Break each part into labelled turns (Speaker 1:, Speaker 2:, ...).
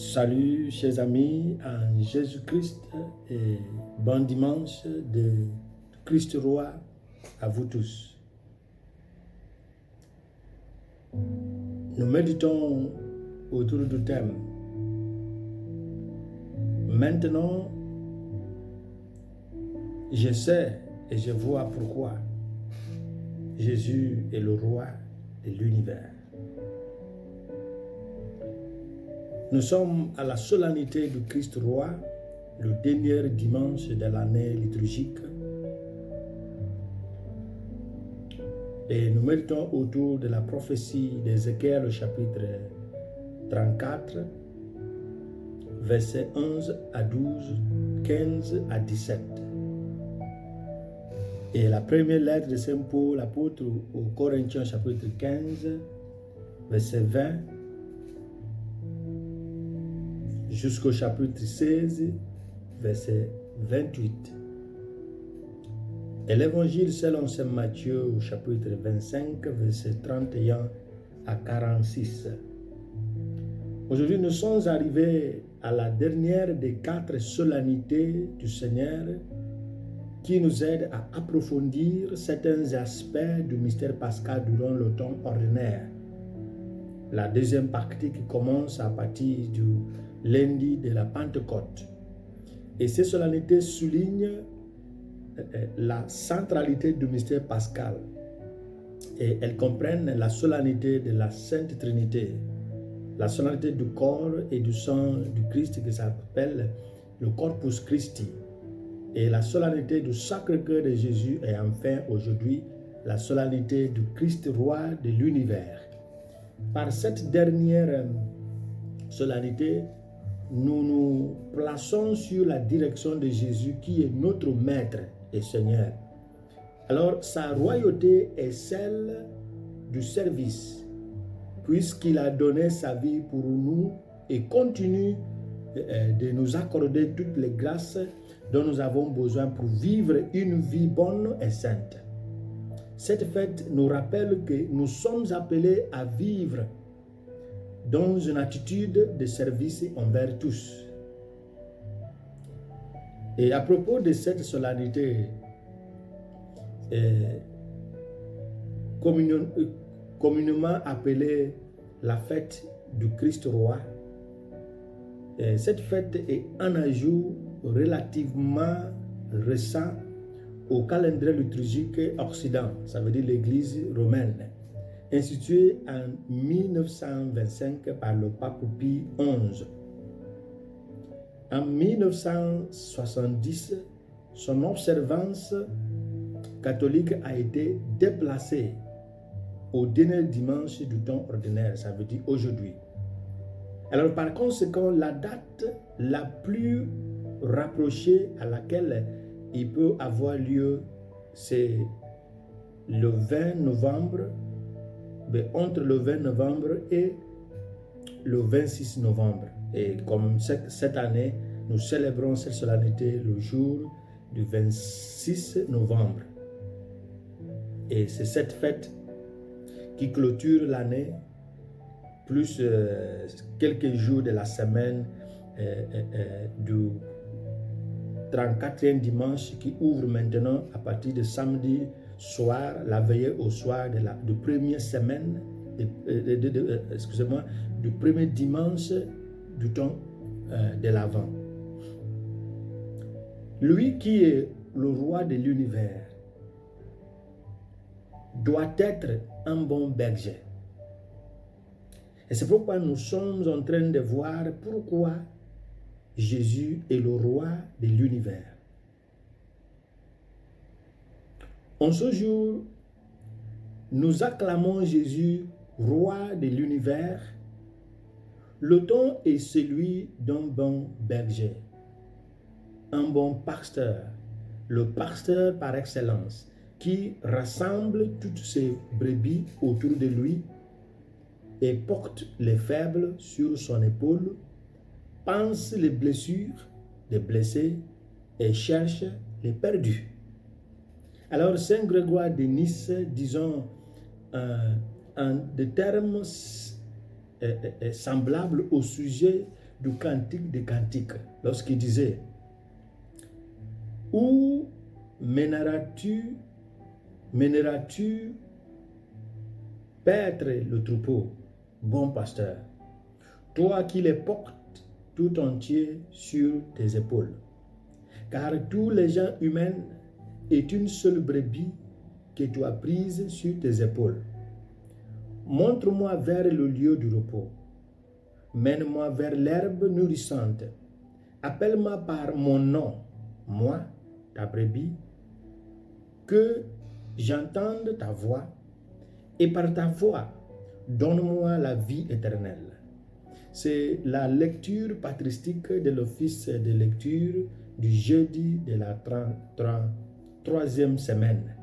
Speaker 1: Salut chers amis en Jésus-Christ et bon dimanche de Christ Roi à vous tous. Nous méditons autour du thème. Maintenant, je sais et je vois pourquoi Jésus est le roi de l'univers. Nous sommes à la solennité du Christ roi, le dernier dimanche de l'année liturgique. Et nous méditons autour de la prophétie d'Ézéchiel au chapitre 34, versets 11 à 12, 15 à 17. Et la première lettre de Saint Paul, l'apôtre aux Corinthiens, chapitre 15, verset 20, jusqu'au chapitre 16, verset 28. Et l'évangile selon Saint Matthieu au chapitre 25, verset 31 à 46. Aujourd'hui, nous sommes arrivés à la dernière des 4 solennités du Seigneur qui nous aident à approfondir certains aspects du mystère pascal durant le temps ordinaire. La deuxième partie qui commence à partir du lundi de la Pentecôte. Et ces solennités soulignent la centralité du mystère pascal. Et elles comprennent la solennité de la Sainte Trinité, la solennité du corps et du sang du Christ qui s'appelle le Corpus Christi, et la solennité du Sacré-Cœur de Jésus, et enfin aujourd'hui la solennité du Christ roi de l'univers. Par cette dernière solennité, nous nous plaçons sur la direction de Jésus qui est notre Maître et Seigneur. Alors, sa royauté est celle du service, puisqu'il a donné sa vie pour nous et continue de nous accorder toutes les grâces dont nous avons besoin pour vivre une vie bonne et sainte. Cette fête nous rappelle que nous sommes appelés à vivre dans une attitude de service envers tous. Et à propos de cette solennité, communément appelée la fête du Christ roi, cette fête est un ajout relativement récent au calendrier liturgique occident, ça veut dire l'Église romaine, instituée en 1925 par le pape Pie XI. En 1970, son observance catholique a été déplacée au dernier dimanche du temps ordinaire, ça veut dire aujourd'hui. Alors par conséquent, la date la plus rapprochée à laquelle il peut avoir lieu, c'est le 20 novembre, entre le 20 novembre et le 26 novembre. Et comme cette année, nous célébrons cette solennité le jour du 26 novembre. Et c'est cette fête qui clôture l'année, plus quelques jours de la semaine du 34e dimanche qui ouvre maintenant à partir de samedi soir, la veillée au soir de première semaine, du premier dimanche du temps de l'Avent. Lui qui est le roi de l'univers doit être un bon berger. Et c'est pourquoi nous sommes en train de voir pourquoi Jésus est le roi de l'univers. En ce jour, nous acclamons Jésus, roi de l'univers. Le temps est celui d'un bon berger, un bon pasteur, le pasteur par excellence, qui rassemble toutes ses brebis autour de lui et porte les faibles sur son épaule, pense les blessures des blessés et cherche les perdus. Alors Saint Grégoire de Nice, disons en des termes semblables au sujet du Cantique des Cantiques, lorsqu'il disait: Où mèneras-tu paître le troupeau, bon pasteur, toi qui les portes tout entier sur tes épaules? Car tous les gens humains est une seule brebis que tu as prise sur tes épaules. Montre-moi vers le lieu du repos. Mène-moi vers l'herbe nourrissante. Appelle-moi par mon nom, moi, ta brebis, que j'entende ta voix, et par ta voix, donne-moi la vie éternelle. C'est la lecture patristique de l'office de lecture du jeudi de la 33e semaine.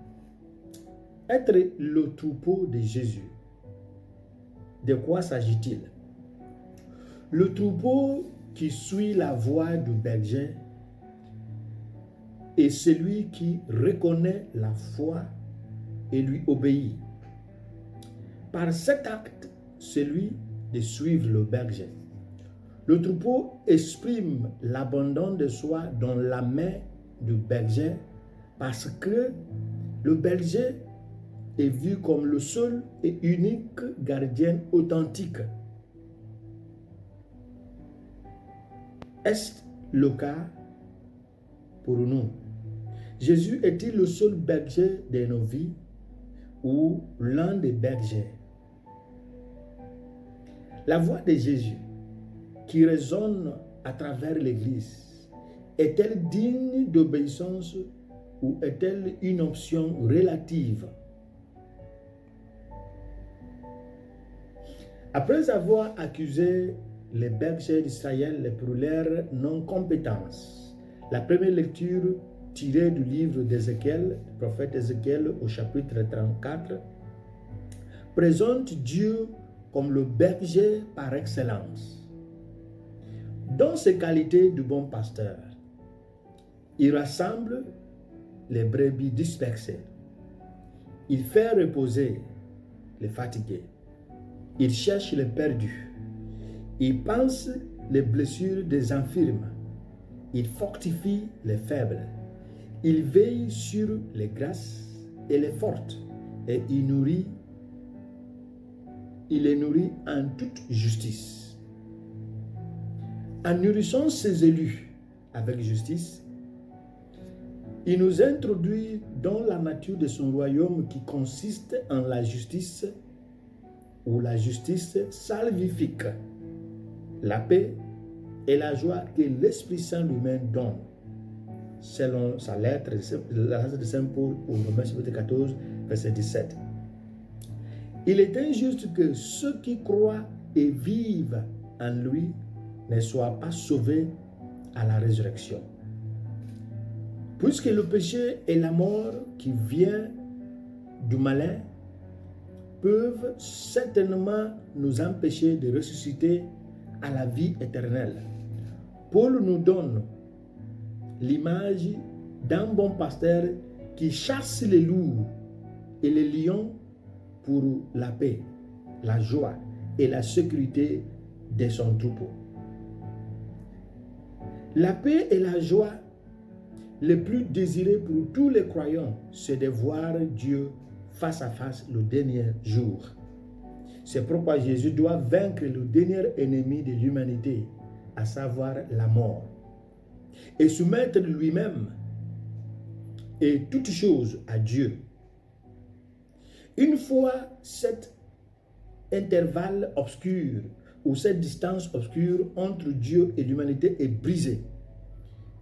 Speaker 1: Être le troupeau de Jésus. De quoi s'agit-il? Le troupeau qui suit la voie du berger est celui qui reconnaît la foi et lui obéit. Par cet acte, celui de suivre le berger. Le troupeau exprime l'abandon de soi dans la main du berger parce que le berger est vu comme le seul et unique gardien authentique. Est-ce le cas pour nous? Jésus est-il le seul berger de nos vies ou l'un des bergers? La voix de Jésus qui résonne à travers l'Église est-elle digne d'obéissance ou est-elle une option relative? Après avoir accusé les bergers d'Israël pour leur non-compétence, la première lecture tirée du livre d'Ézéchiel, du prophète Ézéchiel au chapitre 34, présente Dieu comme le berger par excellence. Dans ses qualités de bon pasteur, il rassemble les brebis dispersées. Il fait reposer les fatigués. Il cherche les perdus. Il pense les blessures des infirmes. Il fortifie les faibles. Il veille sur les grasses et les fortes. Et il les nourrit en toute justice. En nourrissant ses élus avec justice, il nous introduit dans la nature de son royaume qui consiste en la justice ou la justice salvifique, la paix et la joie que l'Esprit Saint lui-même donne, selon sa lettre, la lettre de Saint Paul au Romains chapitre 14, verset 17. Il est injuste que ceux qui croient et vivent en lui ne soient pas sauvés à la résurrection. Puisque le péché et la mort qui vient du malin peuvent certainement nous empêcher de ressusciter à la vie éternelle, Paul nous donne l'image d'un bon pasteur qui chasse les loups et les lions pour la paix, la joie et la sécurité de son troupeau. La paix et la joie les plus désirées pour tous les croyants, c'est de voir Dieu face à face le dernier jour. C'est pourquoi Jésus doit vaincre le dernier ennemi de l'humanité, à savoir la mort, et soumettre lui-même et toutes choses à Dieu. Une fois cet intervalle obscur ou cette distance obscure entre Dieu et l'humanité est brisée,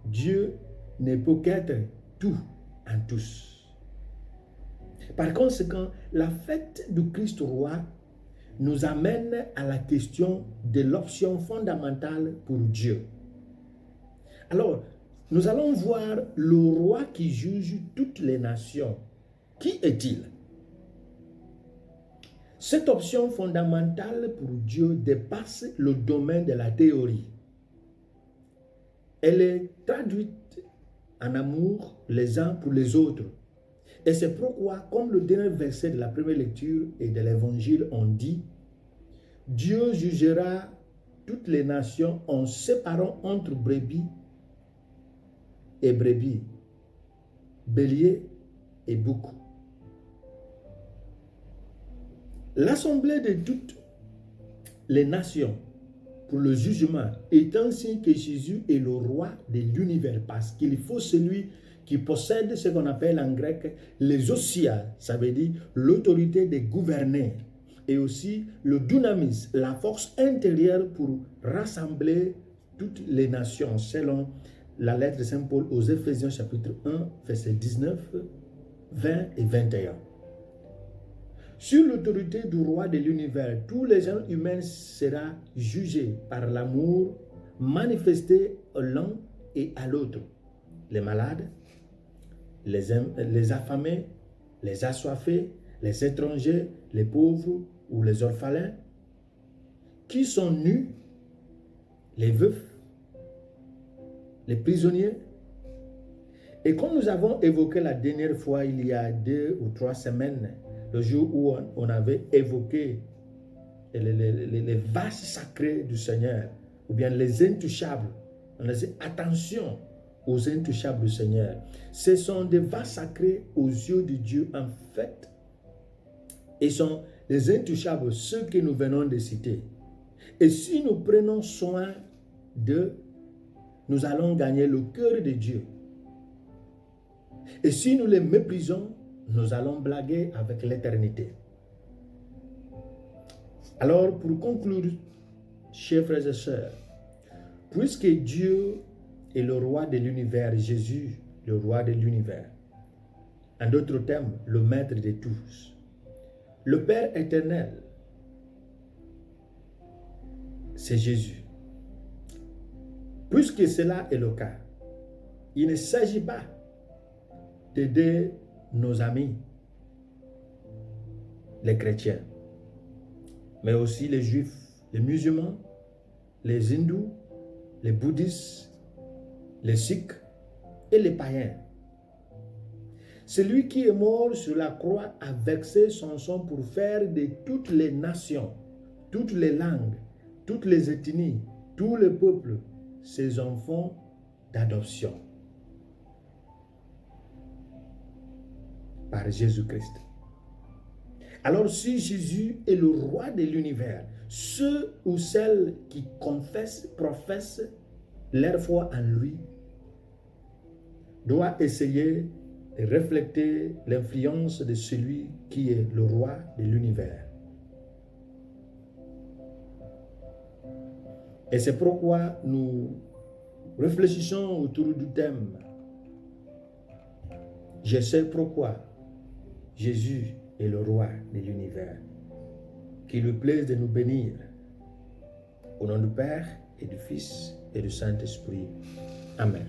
Speaker 1: Dieu ne peut qu'être tout en tous. Par conséquent, la fête du Christ roi nous amène à la question de l'option fondamentale pour Dieu. Alors, nous allons voir le roi qui juge toutes les nations. Qui est-il? Cette option fondamentale pour Dieu dépasse le domaine de la théorie. Elle est traduite en amour les uns pour les autres. Et c'est pourquoi, comme le dernier verset de la première lecture et de l'évangile ont dit, Dieu jugera toutes les nations en séparant entre brebis et brebis, bélier et bouc. L'assemblée de toutes les nations pour le jugement est un signe que Jésus est le roi de l'univers, parce qu'il faut celui qui possède ce qu'on appelle en grec les ousia, ça veut dire l'autorité de gouverner, et aussi le dynamis, la force intérieure pour rassembler toutes les nations, selon la lettre de Saint Paul aux Éphésiens chapitre 1, versets 19, 20 et 21. Sur l'autorité du roi de l'univers, tous les gens humains seront jugés par l'amour manifesté à l'un et à l'autre. Les malades, les affamés, les assoiffés, les étrangers, les pauvres ou les orphelins, qui sont nus, les veufs, les prisonniers. Et comme nous avons évoqué la dernière fois, il y a 2 ou 3 semaines, le jour où on avait évoqué les vases sacrés du Seigneur, ou bien les intouchables, on a dit attention aux intouchables du Seigneur. Ce sont des vases sacrés aux yeux de Dieu en fait. Et sont les intouchables, ceux que nous venons de citer. Et si nous prenons soin d'eux, nous allons gagner le cœur de Dieu. Et si nous les méprisons, nous allons blaguer avec l'éternité. Alors, pour conclure, chers frères et sœurs, puisque Dieu est le roi de l'univers, Jésus, le roi de l'univers, en d'autres termes, le maître de tous, le Père éternel, c'est Jésus. Puisque cela est le cas, il ne s'agit pas d'aider nos amis, les chrétiens, mais aussi les juifs, les musulmans, les hindous, les bouddhistes, les sikhs et les païens. Celui qui est mort sur la croix a versé son sang pour faire de toutes les nations, toutes les langues, toutes les ethnies, tous les peuples, ses enfants d'adoption. Par Jésus-Christ. Alors si Jésus est le roi de l'univers, ceux ou celles qui professent leur foi en lui, doivent essayer de refléter l'influence de celui qui est le roi de l'univers. Et c'est pourquoi nous réfléchissons autour du thème. Je sais pourquoi Jésus est le roi de l'univers. Qu'il lui plaise de nous bénir. Au nom du Père et du Fils et du Saint-Esprit. Amen.